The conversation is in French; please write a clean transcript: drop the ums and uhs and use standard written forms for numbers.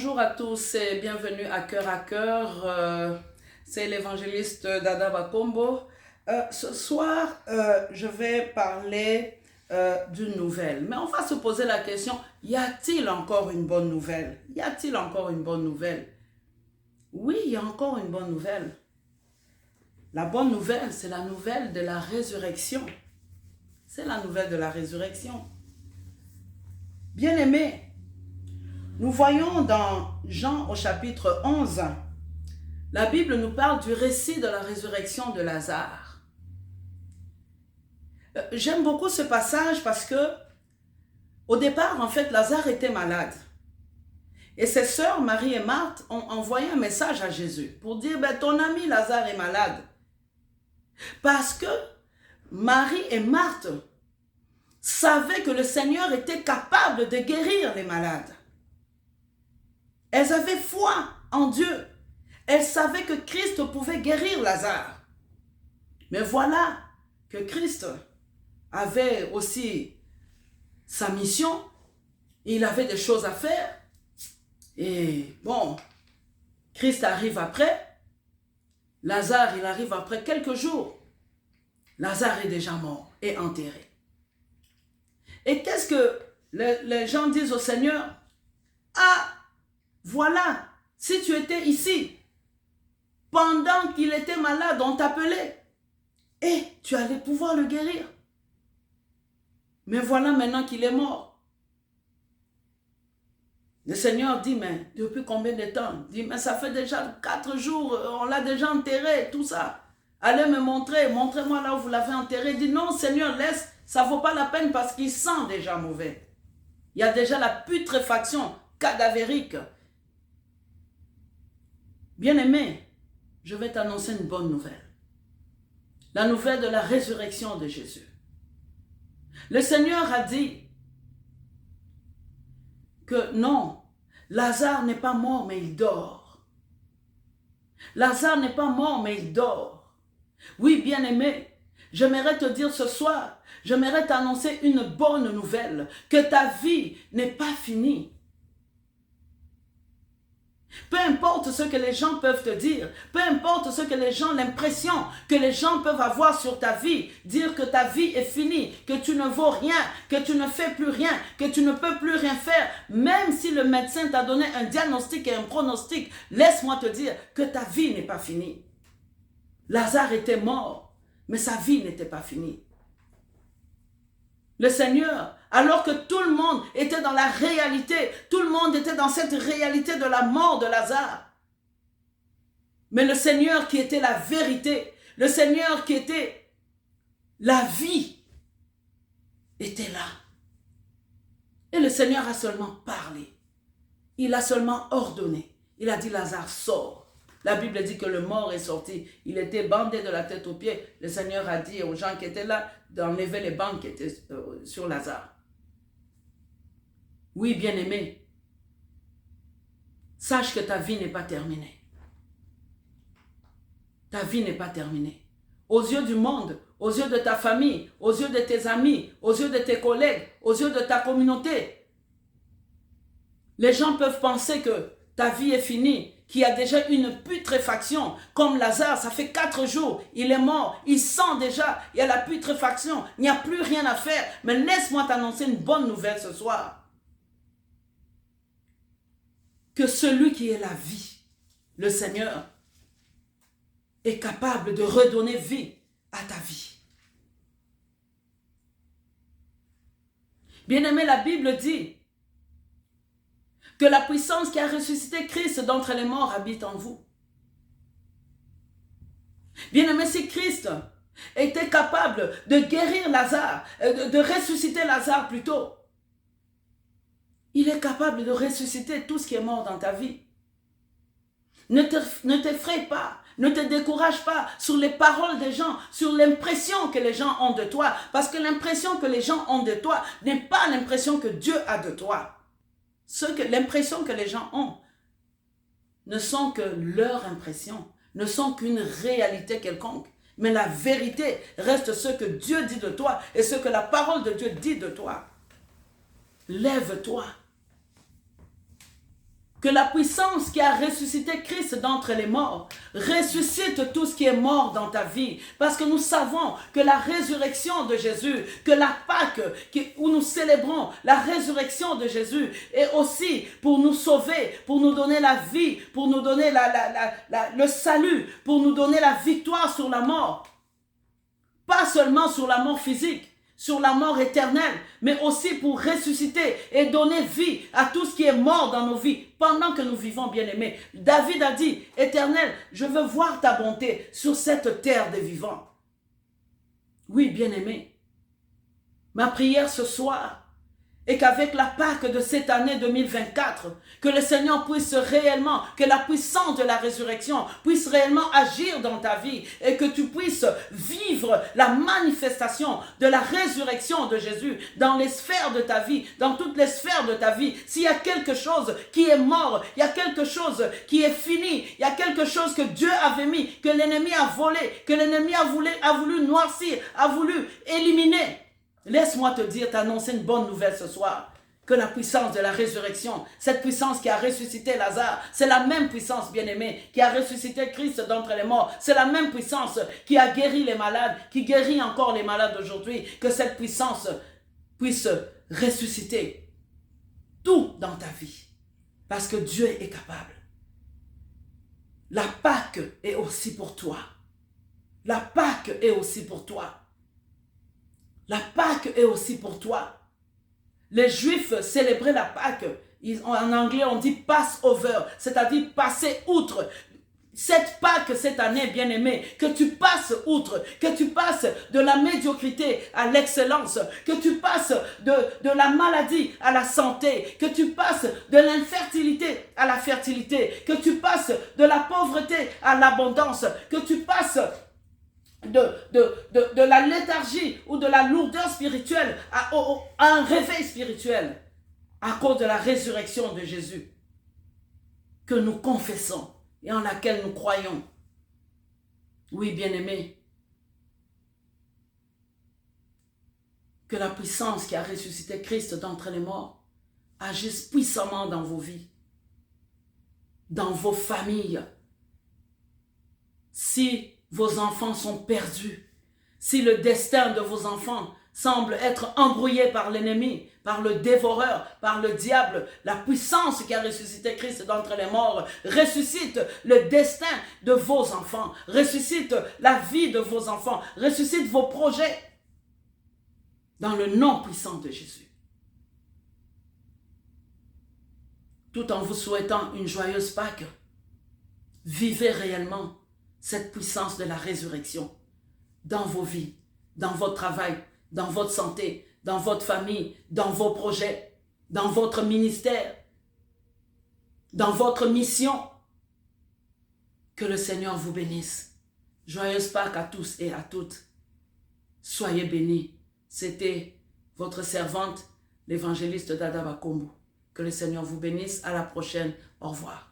Bonjour à tous et bienvenue à Cœur. C'est l'évangéliste Dada Bakombo. Ce soir, je vais parler d'une nouvelle. Mais on va se poser la question, y a-t-il encore une bonne nouvelle? Y a-t-il encore une bonne nouvelle? Oui, il y a encore une bonne nouvelle. La bonne nouvelle, c'est la nouvelle de la résurrection. C'est la nouvelle de la résurrection. Bien-aimés, nous voyons dans Jean au chapitre 11, la Bible nous parle du récit de la résurrection de Lazare. J'aime beaucoup ce passage parce que, au départ, en fait, Lazare était malade. Et ses sœurs, Marie et Marthe, ont envoyé un message à Jésus pour dire, ton ami Lazare est malade. Parce que Marie et Marthe savaient que le Seigneur était capable de guérir les malades. Elles avaient foi en Dieu. Elles savaient que Christ pouvait guérir Lazare. Mais voilà que Christ avait aussi sa mission. Il avait des choses à faire. Et bon, Christ arrive après. Lazare, il arrive après quelques jours. Lazare est déjà mort et enterré. Et qu'est-ce que les gens disent au Seigneur? Ah, voilà, si tu étais ici, pendant qu'il était malade, on t'appelait et tu allais pouvoir le guérir. Mais voilà maintenant qu'il est mort. Le Seigneur dit, mais depuis combien de temps? Il dit, mais ça fait déjà 4 jours, on l'a déjà enterré, tout ça. Allez me montrer, montrez-moi là où vous l'avez enterré. Il dit, non Seigneur, laisse, ça ne vaut pas la peine parce qu'il sent déjà mauvais. Il y a déjà la putréfaction cadavérique. Bien-aimé, je vais t'annoncer une bonne nouvelle. La nouvelle de la résurrection de Jésus. Le Seigneur a dit que non, Lazare n'est pas mort mais il dort. Lazare n'est pas mort mais il dort. Oui, bien-aimé, j'aimerais te dire ce soir, j'aimerais t'annoncer une bonne nouvelle, que ta vie n'est pas finie. Peu importe ce que les gens peuvent te dire, peu importe ce que les gens, l'impression que les gens peuvent avoir sur ta vie, dire que ta vie est finie, que tu ne vaux rien, que tu ne fais plus rien, que tu ne peux plus rien faire, même si le médecin t'a donné un diagnostic et un pronostic, laisse-moi te dire que ta vie n'est pas finie. Lazare était mort, mais sa vie n'était pas finie. Le Seigneur, alors que tout le monde était dans la réalité, tout le monde était dans cette réalité de la mort de Lazare. Mais le Seigneur qui était la vérité, le Seigneur qui était la vie, était là. Et le Seigneur a seulement parlé. Il a seulement ordonné. Il a dit, Lazare, sors. La Bible dit que le mort est sorti. Il était bandé de la tête aux pieds. Le Seigneur a dit aux gens qui étaient là d'enlever les bandes qui étaient sur Lazare. Oui, bien-aimé, sache que ta vie n'est pas terminée. Ta vie n'est pas terminée. Aux yeux du monde, aux yeux de ta famille, aux yeux de tes amis, aux yeux de tes collègues, aux yeux de ta communauté, les gens peuvent penser que ta vie est finie, qu'il y a déjà une putréfaction, comme Lazare, ça fait 4 jours, il est mort, il sent déjà, il y a la putréfaction, il n'y a plus rien à faire. Mais laisse-moi t'annoncer une bonne nouvelle ce soir. Que celui qui est la vie, le Seigneur, est capable de redonner vie à ta vie. Bien-aimé, la Bible dit que la puissance qui a ressuscité Christ d'entre les morts habite en vous. Bien-aimé, si Christ était capable de guérir Lazare, de ressusciter Lazare plutôt, il est capable de ressusciter tout ce qui est mort dans ta vie. Ne t'effraie pas, ne te décourage pas sur les paroles des gens, sur l'impression que les gens ont de toi, parce que l'impression que les gens ont de toi n'est pas l'impression que Dieu a de toi. L'impression que les gens ont ne sont que leur impression, ne sont qu'une réalité quelconque. Mais la vérité reste ce que Dieu dit de toi et ce que la parole de Dieu dit de toi. Lève-toi. que la puissance qui a ressuscité Christ d'entre les morts ressuscite tout ce qui est mort dans ta vie. Parce que nous savons que la résurrection de Jésus, que la Pâque où nous célébrons la résurrection de Jésus est aussi pour nous sauver, pour nous donner la vie, pour nous donner le salut, pour nous donner la victoire sur la mort. Pas seulement sur la mort physique, sur la mort éternelle, mais aussi pour ressusciter et donner vie à tout ce qui est mort dans nos vies pendant que nous vivons, bien-aimés. David a dit, Éternel, je veux voir ta bonté sur cette terre des vivants. Oui, bien-aimés, ma prière ce soir est qu'avec la Pâque de cette année 2024, que le Seigneur puisse réellement, que la puissance de la résurrection puisse réellement agir dans ta vie et que tu puisses vivre la manifestation de la résurrection de Jésus dans les sphères de ta vie, dans toutes les sphères de ta vie. S'il y a quelque chose qui est mort, il y a quelque chose qui est fini, il y a quelque chose que Dieu avait mis, que l'ennemi a volé, que l'ennemi a voulu noircir, a voulu éliminer. Laisse-moi te dire, t'annoncer une bonne nouvelle ce soir. Que la puissance de la résurrection, cette puissance qui a ressuscité Lazare, c'est la même puissance, bien-aimée, qui a ressuscité Christ d'entre les morts. C'est la même puissance qui a guéri les malades, qui guérit encore les malades aujourd'hui. Que cette puissance puisse ressusciter tout dans ta vie. Parce que Dieu est capable. La Pâque est aussi pour toi. La Pâque est aussi pour toi. La Pâque est aussi pour toi. Les Juifs célébraient la Pâque. En anglais, on dit Passover, c'est-à-dire passer outre. Cette Pâque, cette année, bien-aimée, que tu passes outre, que tu passes de la médiocrité à l'excellence, que tu passes de la maladie à la santé, que tu passes de l'infertilité à la fertilité, que tu passes de la pauvreté à l'abondance, que tu passes de la léthargie ou de la lourdeur spirituelle à un réveil spirituel à cause de la résurrection de Jésus que nous confessons et en laquelle nous croyons. Oui, bien-aimés, que la puissance qui a ressuscité Christ d'entre les morts agisse puissamment dans vos vies, dans vos familles. Si vos enfants sont perdus, si le destin de vos enfants semble être embrouillé par l'ennemi, par le dévoreur, par le diable, la puissance qui a ressuscité Christ d'entre les morts ressuscite le destin de vos enfants, ressuscite la vie de vos enfants, ressuscite vos projets dans le nom puissant de Jésus. Tout en vous souhaitant une joyeuse Pâque, vivez réellement cette puissance de la résurrection dans vos vies, dans votre travail, dans votre santé, dans votre famille, dans vos projets, dans votre ministère, dans votre mission. Que le Seigneur vous bénisse. Joyeuse Pâques à tous et à toutes. Soyez bénis. C'était votre servante, l'évangéliste Dada Bakombo. Que le Seigneur vous bénisse. À la prochaine. Au revoir.